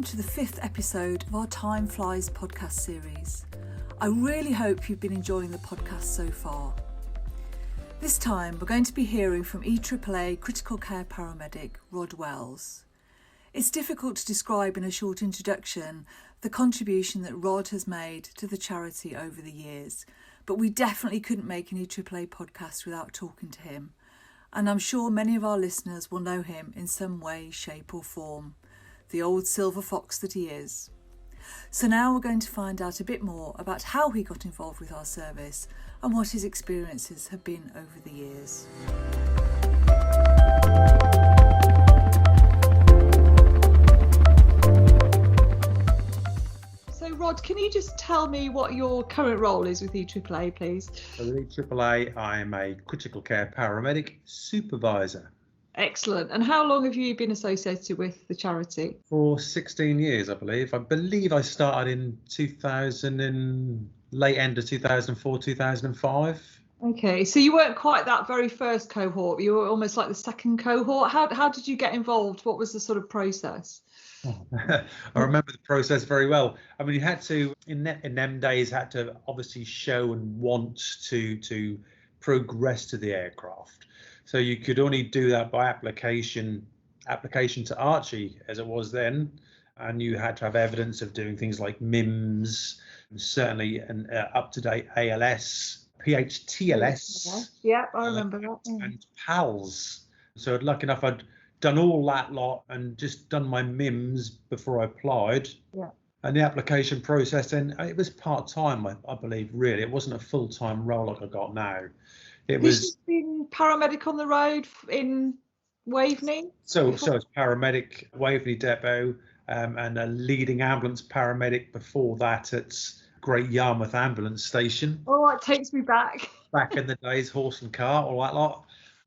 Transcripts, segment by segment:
welcome to the 5th episode of our Time Flies podcast series. I really hope you've been enjoying the podcast so far. This time we're going to be hearing from EAAA critical care paramedic Rod Wells. It's difficult to describe in a short introduction the contribution that Rod has made to the charity over the years, but we definitely couldn't make an EAAA podcast without talking to him, and I'm sure many of our listeners will know him in some way, shape or form. The old silver fox that he is. So now we're going to find out a bit more about how he got involved with our service and what his experiences have been over the years. So Rod, can you just tell me what your current role is with EAAA, please? So with EAAA, I'm a critical care paramedic supervisor. Excellent. And how long have you been associated with the charity? For 16 years, I believe. I believe I started in late end of 2004, 2005. Okay, so you weren't quite that very first cohort. You were almost like the second cohort. How did you get involved? What was the sort of process? I remember the process very well. I mean, you had to, in them days, had to obviously show and want to progress to the aircraft. So you could only do that by application to Archie, as it was then, and you had to have evidence of doing things like MIMS, and certainly an up-to-date ALS, PHTLS. Yeah, I remember that. And PALS. So lucky enough, I'd done all that lot and just done my MIMS before I applied. Yeah. And the application process then, it was part-time, I believe, really. It wasn't a full-time role like I got now. It was been paramedic on the road in Waveney. So it's paramedic, Waveney Depot, and a leading ambulance paramedic before that at Great Yarmouth Ambulance Station. Oh, it takes me back. Back in the days, horse and cart, all that lot.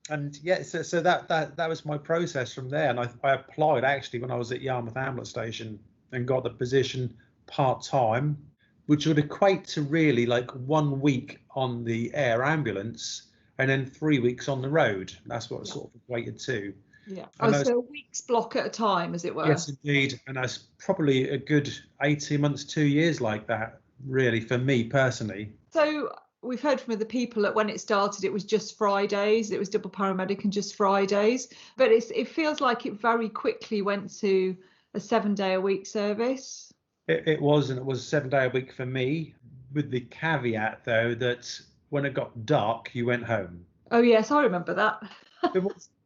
And yeah, so that was my process from there. And I applied actually when I was at Yarmouth Ambulance Station and got the position part-time, which would equate to really like 1 week on the air ambulance and then 3 weeks on the road. That's what it sort of equated to. Yeah. So a week's block at a time, as it were. Yes, indeed. And that's probably a good 18 months, 2 years like that, really, for me personally. So we've heard from other people that when it started, it was just Fridays. It was double paramedic and just Fridays. But it feels like it very quickly went to a 7-day-a-week service. It was, and it was a 7-day-a-week for me, with the caveat, though, that when it got dark, you went home. Oh, yes, I remember that.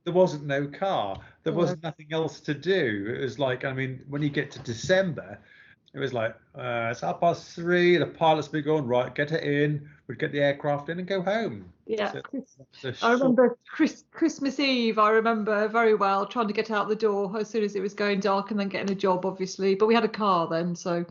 There wasn't no car. There was nothing else to do. It was like, I mean, when you get to December, it was like, it's 3:30, the pilot's be going, right, get it in, we'd get the aircraft in and go home. Yeah. I remember Christmas Eve, I remember very well, trying to get out the door as soon as it was going dark and then getting a job, obviously. But we had a car then, so...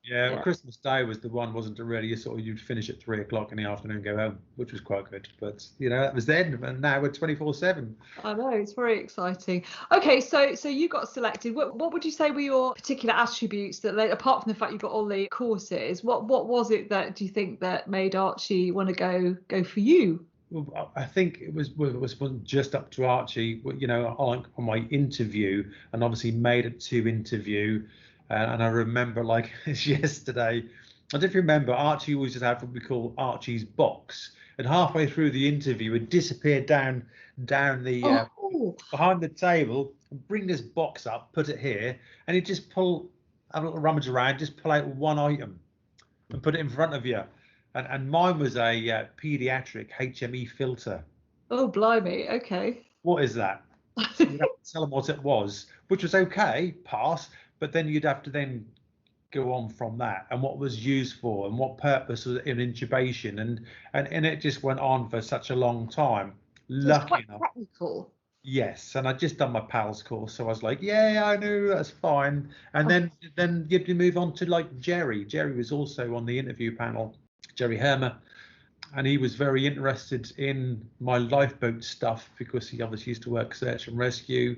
Yeah, well, Christmas Day was the one, wasn't it, really? You'd finish at 3:00 in the afternoon and go home, which was quite good. But, that was then, and now we're 24/7. I know, it's very exciting. Okay, so you got selected. What would you say were your particular attributes that, apart from the fact you got all the courses, what was it that do you think that made Archie want to go for you? Well, I think it wasn't just up to Archie, on my interview, and obviously made it to interview. And I remember, like yesterday, I don't know if you remember, Archie always just had what we call Archie's box. And halfway through the interview, it disappeared down the behind the table, and bring this box up, put it here, and he'd just have a little rummage around, just pull out one item and put it in front of you. And mine was a paediatric HME filter. Oh, blimey, okay. What is that? So you have to tell them what it was, which was okay, pass. But then you'd have to then go on from that and what was used for and what purpose was in intubation. And it just went on for such a long time. Lucky enough. Technical. Yes. And I'd just done my PALS course. So I was like, yeah, I knew, that's fine. And then you'd move on to like Jerry. Jerry was also on the interview panel, Jerry Hermer. And he was very interested in my lifeboat stuff because he obviously used to work search and rescue.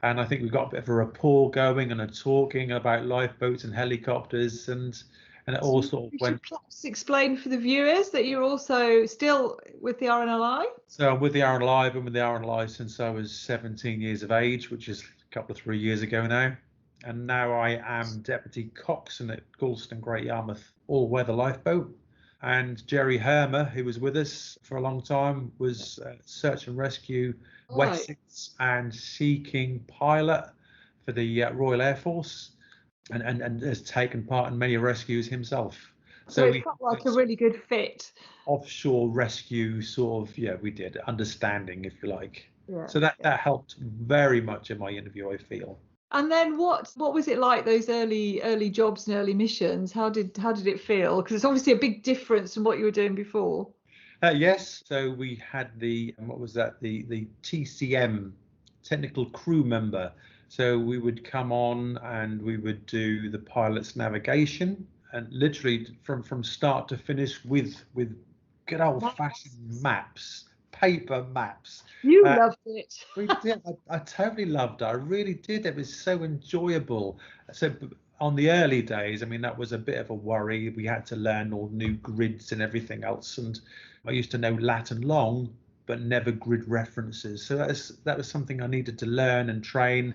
And I think we got a bit of a rapport going and a talking about lifeboats and helicopters, and it all sort of went. Perhaps explain for the viewers that you're also still with the RNLI. So I'm with the RNLI. I've been with the RNLI since I was 17 years of age, which is a couple of 3 years ago now. and now I am deputy coxswain at Galston Great Yarmouth all-weather lifeboat. And Jerry Hermer, who was with us for a long time, was search and rescue Wessex and Sea King pilot for the Royal Air Force, and has taken part in many rescues himself. So it felt like a really good fit. Offshore rescue sort of, we did understanding, if you like. Yeah, so that helped very much in my interview, I feel. And then what was it like, those early jobs and early missions? How did it feel? Because it's obviously a big difference from what you were doing before. Yes. So we had the TCM, technical crew member. So we would come on and we would do the pilot's navigation, and literally from start to finish with good old-fashioned maps, paper maps. You loved it. We did. I totally loved it. I really did. It was so enjoyable. So on the early days, I mean, that was a bit of a worry. We had to learn all new grids and everything else. And I used to know Latin long, but never grid references. So that was something I needed to learn and train.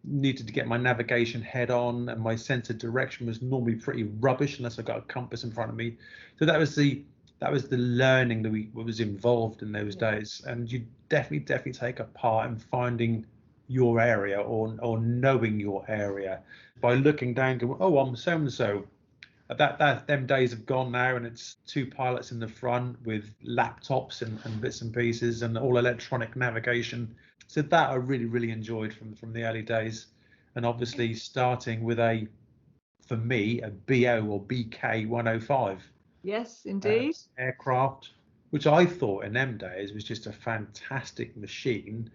Needed to get my navigation head on, and my sense of direction was normally pretty rubbish unless I got a compass in front of me. So that was the learning that was involved in those days. And you definitely take a part in finding your area or knowing your area by looking down, going, oh, I'm so and so. Them days have gone now, and it's two pilots in the front with laptops and bits and pieces and all electronic navigation. So that I really enjoyed from the early days. And obviously starting with for me, a BO or BK 105. Yes, indeed. Aircraft, which I thought in them days was just a fantastic machine,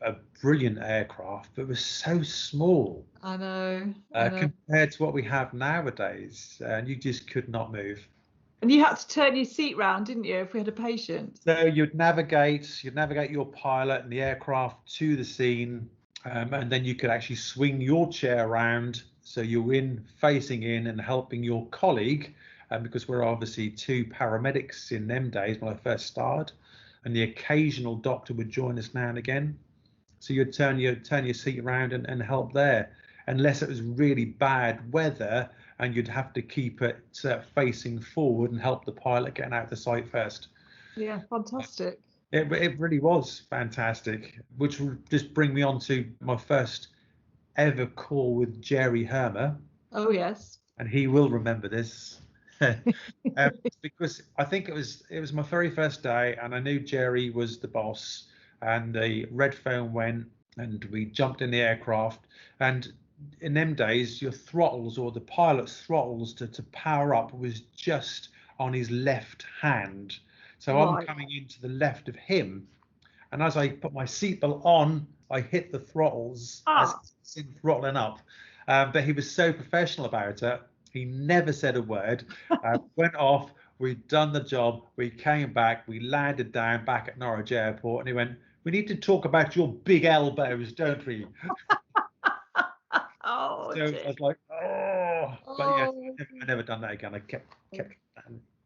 a brilliant aircraft, but was so small. I know. Compared to what we have nowadays, and you just could not move. And you had to turn your seat round, didn't you, if we had a patient? So you'd navigate your pilot and the aircraft to the scene, and then you could actually swing your chair around so you're facing in and helping your colleague, because we're obviously two paramedics in them days when I first started, and the occasional doctor would join us now and again. So you'd turn your seat around and help there, unless it was really bad weather and you'd have to keep it facing forward and help the pilot getting out of the sight first. Yeah, fantastic. It really was fantastic, which will just bring me on to my first ever call with Jerry Hermer. Oh, yes. And he will remember this. Because I think it was my very first day, and I knew Jerry was the boss, and the red phone went and we jumped in the aircraft. And in them days, your throttles, or the pilot's throttles to power up, was just on his left hand. So right. I'm coming into the left of him, and as I put my seatbelt on, I hit the throttles as it's throttling up. But he was so professional about it. He never said a word. Went off. We'd done the job. We came back. We landed down back at Norwich Airport, and he went, "We need to talk about your big elbows, don't we?" Oh, so I was like, oh. But yeah, I never done that again. I kept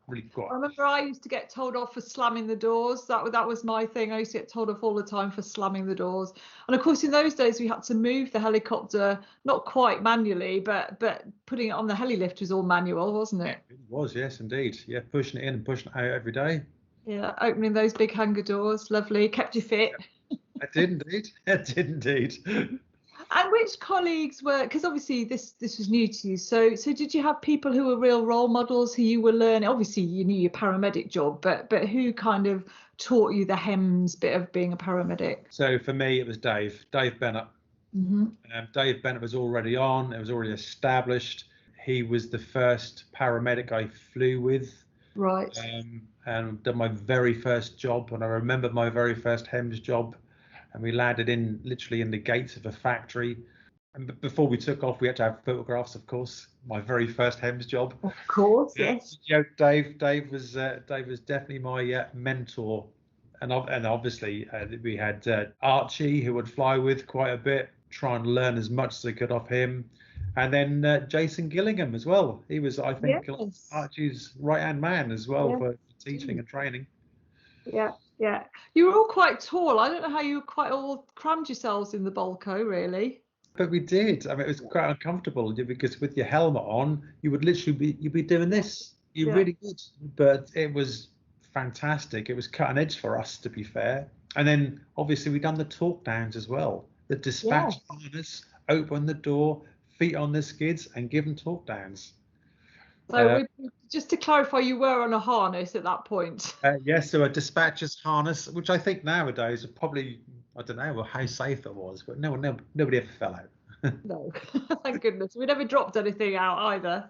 really quiet. I remember I used to get told off for slamming the doors. That was my thing. I used to get told off all the time for slamming the doors. And of course, in those days, we had to move the helicopter, not quite manually, but putting it on the heli lift was all manual, wasn't it? It was, yes, indeed. Yeah, pushing it in and pushing it out every day. Yeah, opening those big hangar doors, lovely. Kept you fit. I did indeed. And which colleagues were, because obviously this was new to you, so did you have people who were real role models who you were learning? Obviously you knew your paramedic job, but who kind of taught you the HEMS bit of being a paramedic? So for me it was Dave Bennett. Mm-hmm. Dave Bennett was already on, it was already established. He was the first paramedic I flew with. Right. And done my very first job, and I remember my very first HEMS job. And we landed literally in the gates of a factory. And before we took off, we had to have photographs, of course. My very first HEMS job. Of course, yes. Dave was definitely my mentor. And obviously we had Archie, who would fly with quite a bit, try and learn as much as I could off him. And then Jason Gillingham as well. He was, I think, yes, Archie's right-hand man as well, for teaching and training. Yeah. Yeah, you were all quite tall. I don't know how you quite all crammed yourselves in the Bolco, really. But we did. I mean, it was quite uncomfortable because with your helmet on, you would literally you'd be doing this. You really would. But it was fantastic. It was cutting edge for us, to be fair. And then obviously we done the talk downs as well. The dispatch harness, open the door, feet on the skids, and give them talk downs. So just to clarify, you were on a harness at that point. Yes, so a dispatcher's harness, which I think nowadays are probably, I don't know how safe it was, but nobody ever fell out. No, thank goodness. We never dropped anything out either.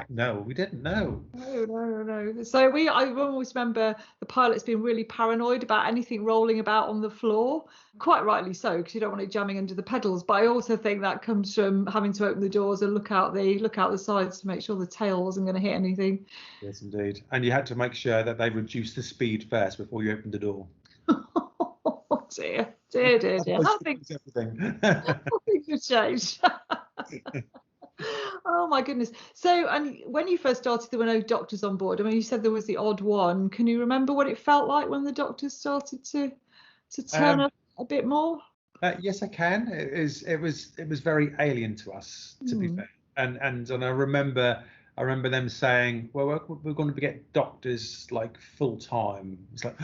No, we didn't know. No. So I always remember the pilots being really paranoid about anything rolling about on the floor. Quite rightly so, because you don't want it jamming under the pedals. But I also think that comes from having to open the doors and look out the sides to make sure the tail wasn't going to hit anything. Yes, indeed. And you had to make sure that they reduced the speed first before you opened the door. Oh dear. Nothing has changed. Oh my goodness. So, and when you first started, there were no doctors on board. I mean, you said there was the odd one. Can you remember what it felt like when the doctors started to turn up a bit more? Yes, I can. It was very alien to us, to be fair. And I remember them saying, well, we're going to get doctors like full time. It's like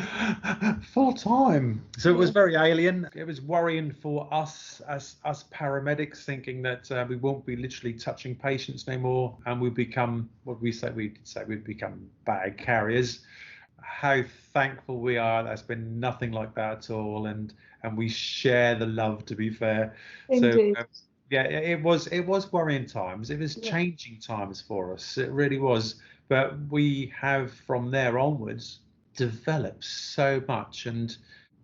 full time. So it was very alien. It was worrying for us as paramedics, thinking that we won't be literally touching patients anymore, and we'd become we'd become bag carriers. How thankful we are. That's been nothing like that at all, and we share the love, to be fair. Indeed. So yeah, it was worrying times. It was changing times for us. It really was. But we have from there onwards developed so much, and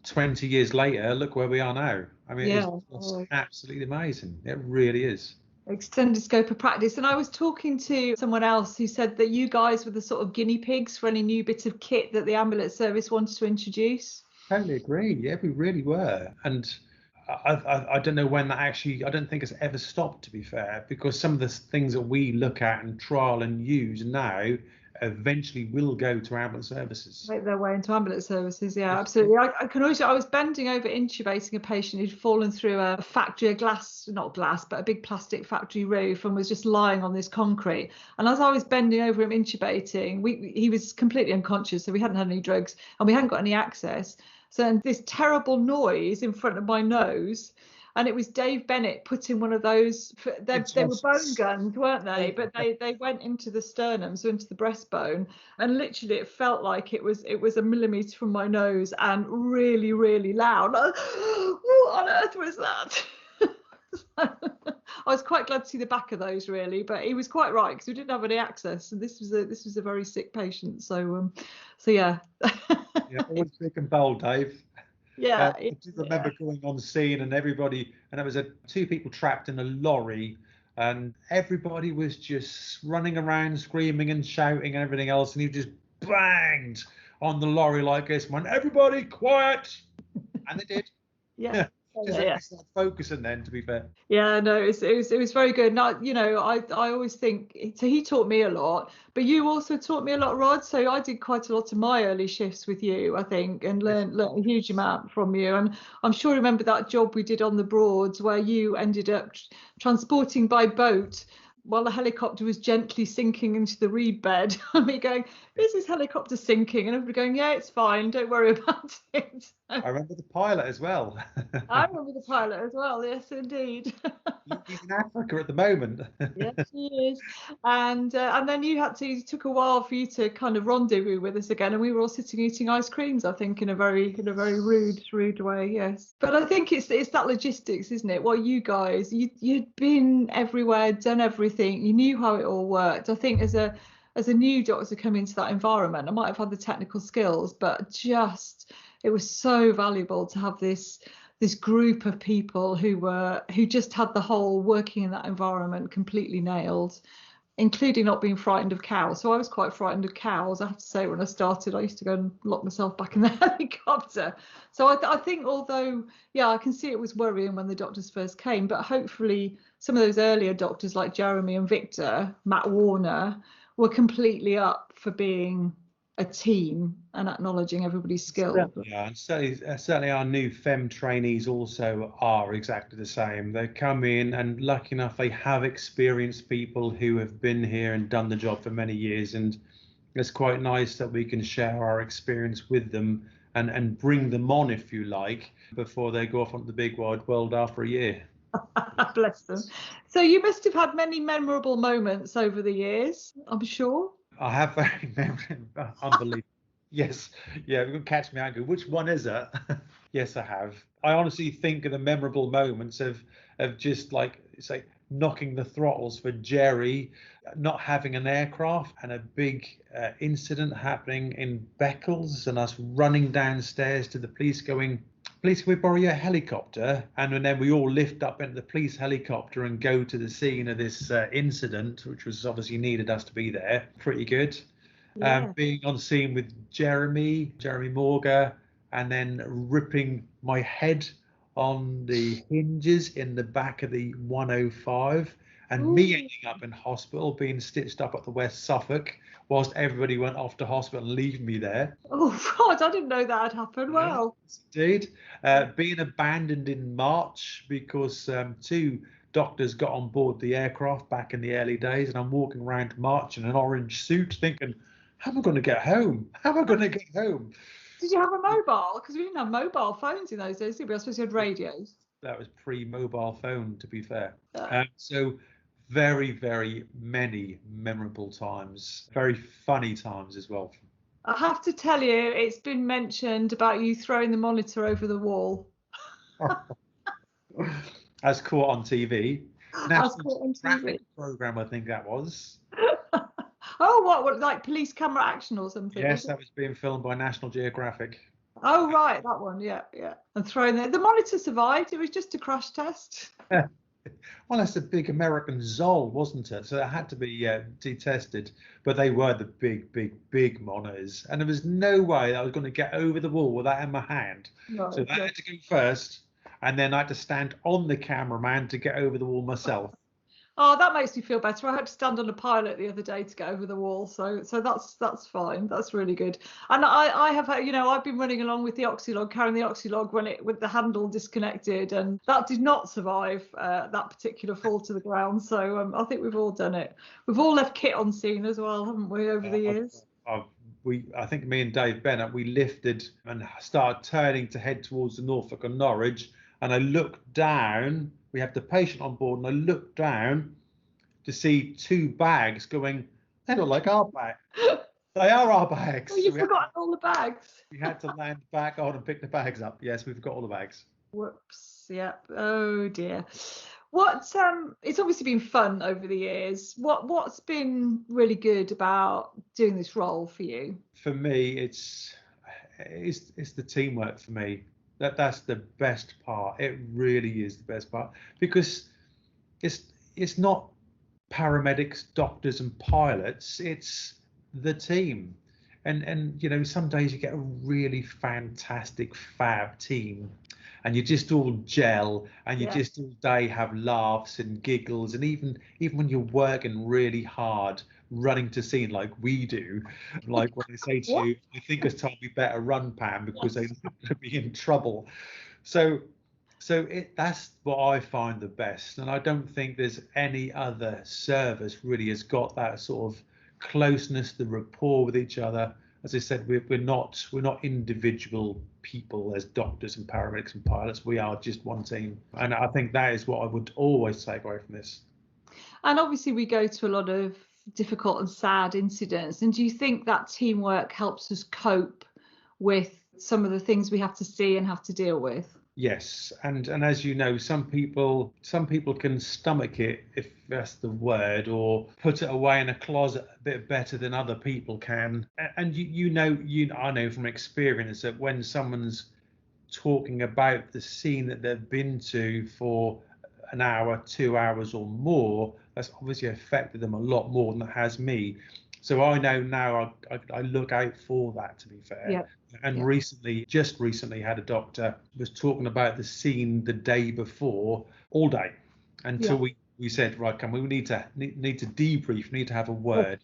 20 years later, look where we are now. I mean, it's absolutely amazing. It really is. Extended scope of practice. And I was talking to someone else who said that you guys were the sort of guinea pigs for any new bit of kit that the ambulance service wanted to introduce. Totally agree. Yeah, we really were. And I don't know when that actually, I don't think it's ever stopped, to be fair, because some of the things that we look at and trial and use now eventually will go to ambulance services. Make their way into ambulance services, yeah, absolutely. I was bending over intubating a patient who'd fallen through a factory, not glass, but a big plastic factory roof, and was just lying on this concrete. And as I was bending over him intubating, he was completely unconscious, so we hadn't had any drugs and we hadn't got any access. So this terrible noise in front of my nose, and it was Dave Bennett putting one of those. They were bone guns, weren't they? But they went into the sternum, so into the breastbone, and literally it felt like it was a millimetre from my nose and really, really loud. What on earth was that? I was quite glad to see the back of those, really, but he was quite right because we didn't have any access, and this was a very sick patient. So yeah. Yeah, always big and bold, Dave. Yeah. I do remember going on scene and everybody, and there was two people trapped in a lorry, and everybody was just running around, screaming and shouting and everything else, and he just banged on the lorry like this, went, "Everybody quiet," and they did. Yeah. Just focusing then, to be fair. Yeah, no, it was very good. Now, I always think, so he taught me a lot, but you also taught me a lot, Rod. So I did quite a lot of my early shifts with you, I think, and learned a huge amount from you. And I'm sure you remember that job we did on the Broads where you ended up transporting by boat while the helicopter was gently sinking into the reed bed, and me going, "Is this helicopter sinking?" And everybody going, "Yeah, it's fine, don't worry about it." I remember the pilot as well. I remember the pilot as well, yes, indeed. He's in Africa at the moment. Yes, he is. And then it took a while for you to kind of rendezvous with us again, and we were all sitting eating ice creams, I think, in a very rude way, yes. But I think it's that logistics, isn't it? Well, you guys, you'd been everywhere, done everything, you knew how it all worked. I think as a new doctor coming into that environment, I might have had the technical skills, but it was so valuable to have this group of people who just had the whole working in that environment completely nailed, including not being frightened of cows. So I was quite frightened of cows, I have to say. When I started, I used to go and lock myself back in the helicopter. So I think, although, yeah, I can see it was worrying when the doctors first came, but hopefully some of those earlier doctors like Jeremy and Victor, Matt Warner, were completely up for being a team and acknowledging everybody's skill. Yeah, and certainly our new FEM trainees also are exactly the same. They come in, and lucky enough, they have experienced people who have been here and done the job for many years, and it's quite nice that we can share our experience with them and bring them on, if you like, before they go off onto the big wide world after a year. Bless them. So you must have had many memorable moments over the years, I'm sure. I have very memorable, unbelievable. Yes, yeah, you're gonna catch me out. Which one is it? Yes, I have. I honestly think of the memorable moments of just like say knocking the throttles for Jerry, not having an aircraft, and a big incident happening in Beccles, and us running downstairs to the police, going, "Police, can we borrow your helicopter?" And then we all lift up into the police helicopter and go to the scene of this incident, which was obviously needed us to be there. Pretty good. Yeah. Being on scene with Jeremy Morga, and then ripping my head on the hinges in the back of the 105, and me ending up in hospital, being stitched up at the West Suffolk, whilst everybody went off to hospital and leaving me there. Oh God, I didn't know that had happened. Wow. Yes, indeed. Being abandoned in March because 2 doctors got on board the aircraft back in the early days, and I'm walking around March in an orange suit thinking, how am I going to get home? How am I going to get home? Did you have a mobile? Because we didn't have mobile phones in those days, did we? I suppose you had radios. That was pre-mobile phone, to be fair. Yeah. So very, very many memorable times, very funny times as well. I have to tell you, it's been mentioned about you throwing the monitor over the wall. As caught on TV. As caught on TV. Traffic program, I think that was. Oh, what, like police camera action or something? Yes, that was being filmed by National Geographic. Oh, right, that one, yeah. And throwing the monitor survived. It was just a crash test. Well, that's a big American Zoll, wasn't it? So it had to be detested. But they were the big monitors. And there was no way I was going to get over the wall with that in my hand. No, So I had to go first. And then I had to stand on the cameraman to get over the wall myself. Oh, that makes me feel better. I had to stand on a pilot the other day to get over the wall, so that's fine. That's really good. And I have, I've been running along with the oxylog, carrying the oxylog with the handle disconnected, and that did not survive that particular fall to the ground. So I think we've all done it. We've all left kit on scene as well, haven't we, over the years? I think me and Dave Bennett, we lifted and started turning to head towards the Norfolk and Norwich, and I looked down. We have the patient on board, and I looked down to see 2 bags going, they look like our bags. They are our bags. Oh, you've forgotten all the bags. We had to land back on and pick the bags up. Yes, we've got all the bags. Whoops. Yep. Oh dear. It's obviously been fun over the years. What's been really good about doing this role for you? For me, it's the teamwork for me. That's the best part. It really is the best part, because it's not paramedics, doctors and pilots, it's the team. And some days you get a really fantastic fab team, and you just all gel, and you just all day have laughs and giggles, and even when you're working really hard, running to scene like we do, like when they say to you, I think it's time we better run, Pam, because they're going to be in trouble. So that's what I find the best, and I don't think there's any other service really has got that sort of closeness, the rapport with each other. As I said, we're not individual people as doctors and paramedics and pilots. We are just one team, and I think that is what I would always take away from this. And obviously we go to a lot of difficult and sad incidents, and do you think that teamwork helps us cope with some of the things we have to see and have to deal with? Yes, and as you know, some people can stomach it, if that's the word, or put it away in a closet a bit better than other people can. And I know from experience that when someone's talking about the scene that they've been to for an hour, 2 hours or more, that's obviously affected them a lot more than it has me. So I know now I look out for that, to be fair. Yeah. And just recently had a doctor was talking about the scene the day before all day until we said, right, we need to debrief, need to have a word.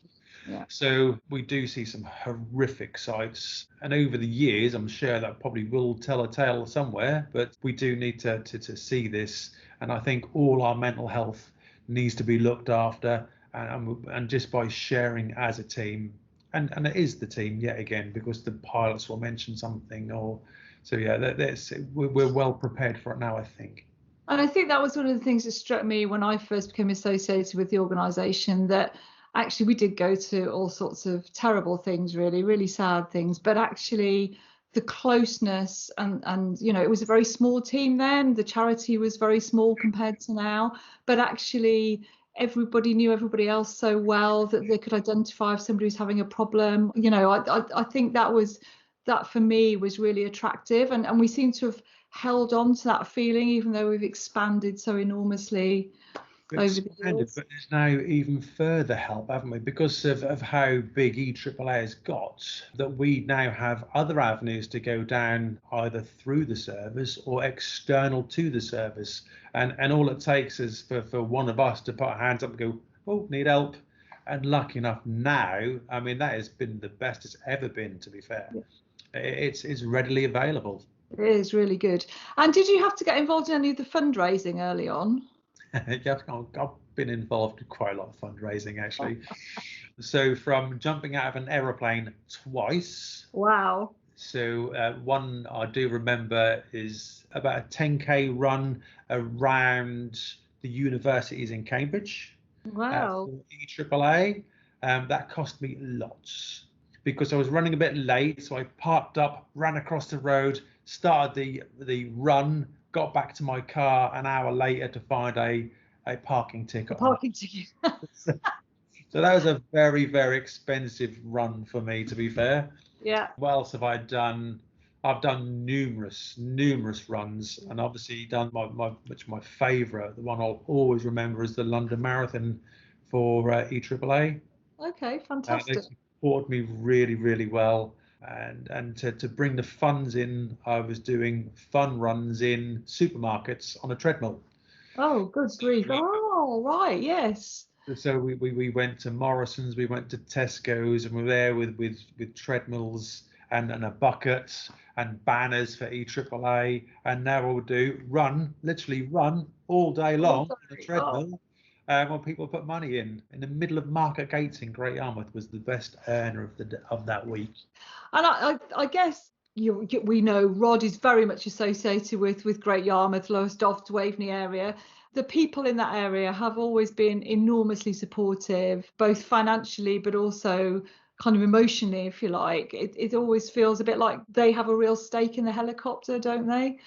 Yeah. So we do see some horrific sights, and over the years, I'm sure that probably will tell a tale somewhere. But we do need to see this, and I think all our mental health needs to be looked after, and just by sharing as a team, and it is the team yet again, because the pilots will mention something, or so yeah, we're well prepared for it now, I think. And I think that was one of the things that struck me when I first became associated with the organisation, that actually we did go to all sorts of terrible things, really, really sad things, but actually the closeness and you know, it was a very small team then. The charity was very small compared to now, but actually everybody knew everybody else so well that they could identify if somebody was having a problem. You know, I think that for me was really attractive, and we seem to have held on to that feeling, even though we've expanded so enormously over the years. But there's now even further help, haven't we? Because of how big EAAA has got, that we now have other avenues to go down, either through the service or external to the service. And all it takes is for one of us to put our hands up and go, oh, need help. And lucky enough now, I mean, that has been the best it's ever been, to be fair. Yeah. It's readily available. It is really good. And did you have to get involved in any of the fundraising early on? Yeah, I've been involved in quite a lot of fundraising, actually. So from jumping out of an aeroplane twice. Wow. So one I do remember is about a 10K run around the universities in Cambridge. Wow. For EAAA. That cost me lots, because I was running a bit late. So I parked up, ran across the road, started the run, got back to my car an hour later to find a parking ticket. Parking ticket. So that was a very, very expensive run for me, to be fair. Yeah. What else have I done? I've done numerous runs, and obviously done my favourite, the one I'll always remember, is the London Marathon for EAAA. Okay, fantastic. They supported me really, really well. And to bring the funds in, I was doing fun runs in supermarkets on a treadmill. Oh, good grief. Oh, right, yes. So we went to Morrison's, we went to Tesco's, and we were there with treadmills and a bucket and banners for EAAA. And now we'll literally run all day long on a treadmill. When people put money in the middle of Market Gates in Great Yarmouth, was the best earner of that week. And I guess we know Rod is very much associated with Great Yarmouth, Lowestoft, Waveney area. The people in that area have always been enormously supportive, both financially but also kind of emotionally, if you like. It always feels a bit like they have a real stake in the helicopter, don't they?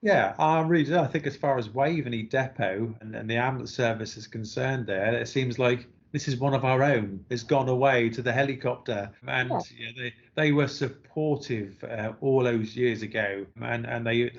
Yeah, I really do. I think as far as Waveney Depot and the ambulance service is concerned there, it seems like this is one of our own. It's gone away to the helicopter. And yeah, they were supportive all those years ago, and they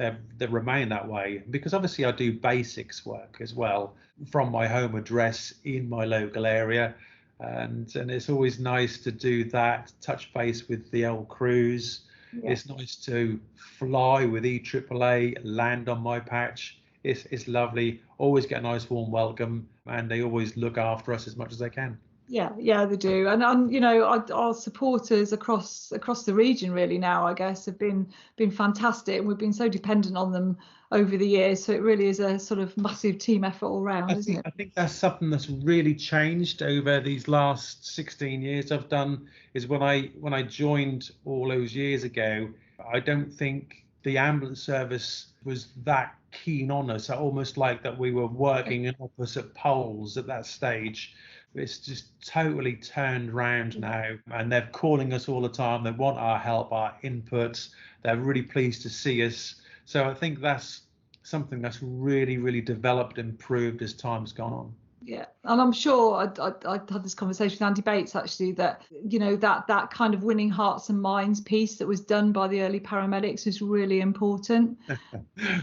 remain that way. Because obviously I do basics work as well from my home address in my local area. And it's always nice to do that, touch base with the old crews. Yeah. It's nice to fly with EAAA, land on my patch. It's lovely. Always get a nice warm welcome, and they always look after us as much as they can. Yeah, they do. And you know, our supporters across the region really now, I guess, have been fantastic, and we've been so dependent on them over the years. So it really is a sort of massive team effort all round, isn't it? I think that's something that's really changed over these last 16 years I've done. Is when I joined all those years ago, I don't think the ambulance service was that keen on us. Almost like that we were working in opposite poles at that stage. It's just totally turned around now, and they're calling us all the time. They want our help, our inputs. They're really pleased to see us. So I think that's something that's really, really developed, improved as time's gone on. Yeah, and I'm sure I had this conversation with Andy Bates actually, that you know that kind of winning hearts and minds piece that was done by the early paramedics is really important.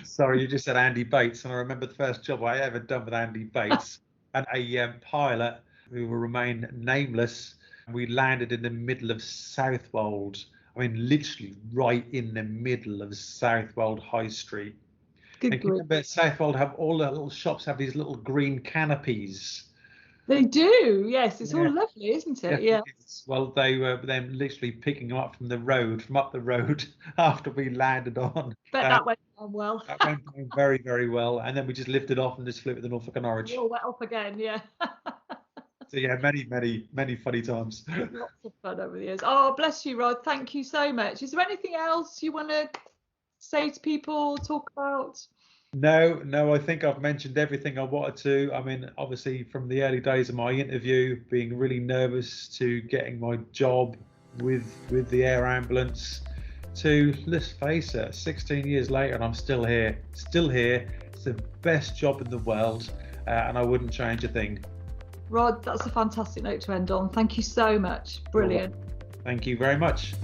Sorry, you just said Andy Bates, and I remember the first job I ever done with Andy Bates and a pilot who will remain nameless. We landed in the middle of Southwold. I mean, literally right in the middle of Southwold High Street. And remember, Southwold have all the little shops have these little green canopies They do, yes. It's all lovely, isn't it? Yeah. Well, they were then literally picking them up from up the road after we landed on. Bet that went down well. That went down very, very well. And then we just lifted off and just flew with the Norfolk and Norwich. All went off again, yeah. So yeah, many funny times. Lots of fun over the years. Oh, bless you, Rod. Thank you so much. Is there anything else you want to say to people, talk about? No, I think I've mentioned everything I wanted to. I mean, obviously from the early days of my interview, being really nervous, to getting my job with the air ambulance, to, let's face it, 16 years later and I'm still here. It's the best job in the world, and I wouldn't change a thing. Rod, that's a fantastic note to end on. Thank you so much. Brilliant. Thank you very much.